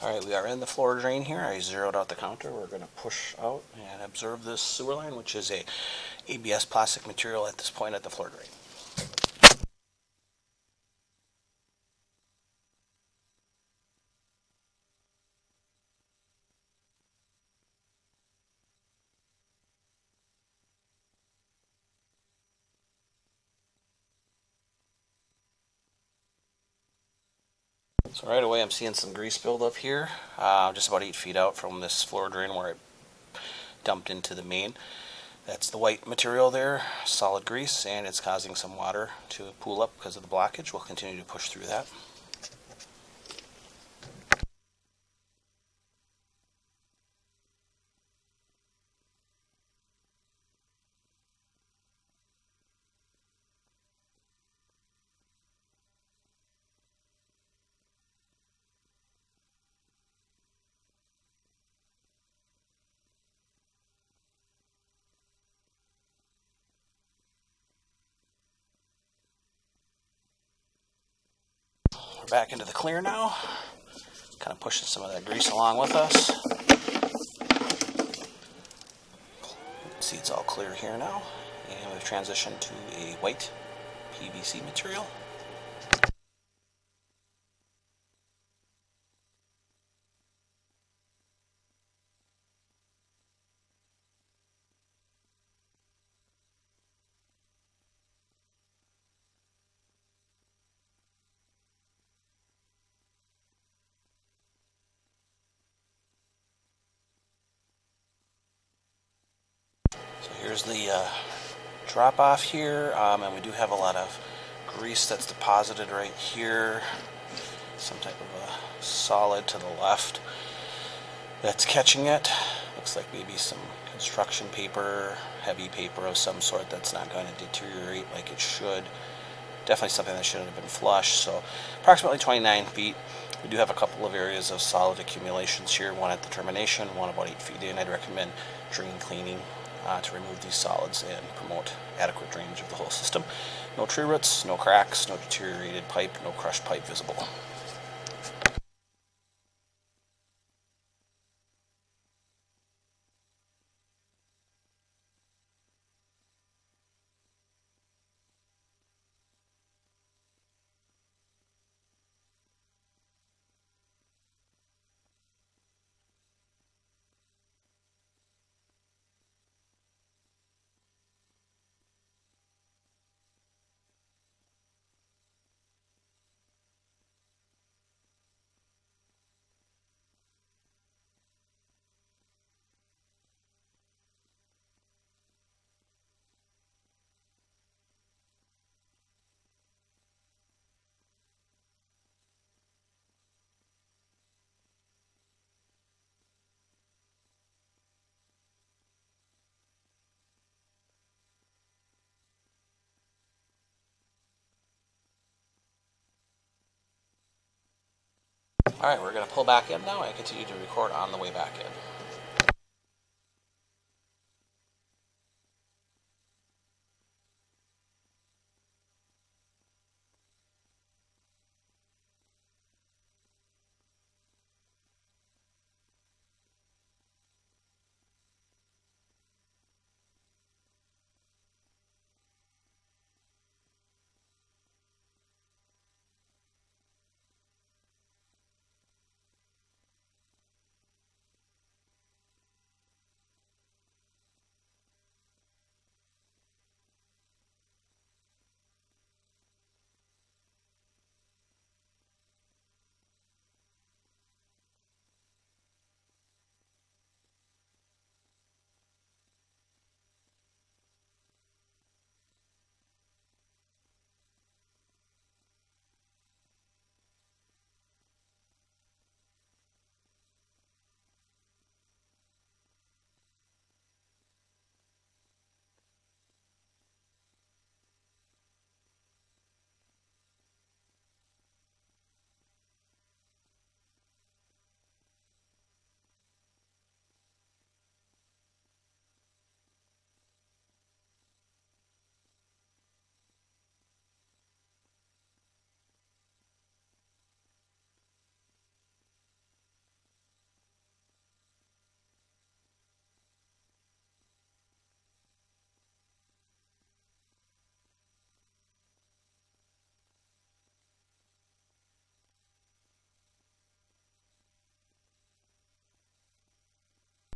Alright, we are in the floor drain here. I zeroed out the counter. We're going to push out and observe this sewer line, which is a ABS plastic material at this point at the floor drain. So right away I'm seeing some grease buildup here, just about 8 feet out from this floor drain where it dumped into the main. That's the white material there, solid grease, and it's causing some water to pool up because of the blockage. We'll continue to push through that. We're back into the clear now, kind of pushing some of that grease along with us. See, it's all clear here now, and we've transitioned to a white PVC material. So here's the drop off here, and we do have a lot of grease that's deposited right here. Some type of a solid to the left that's catching it. Looks like maybe some construction paper, heavy paper of some sort that's not going to deteriorate like it should. Definitely something that shouldn't have been flushed. So approximately 29 feet. We do have a couple of areas of solid accumulations here, one at the termination, one about 8 feet in. I'd recommend drain cleaning to remove these solids and promote adequate drainage of the whole system. No tree roots, no cracks, no deteriorated pipe, no crushed pipe visible. Alright, we're going to pull back in now and continue to record on the way back in.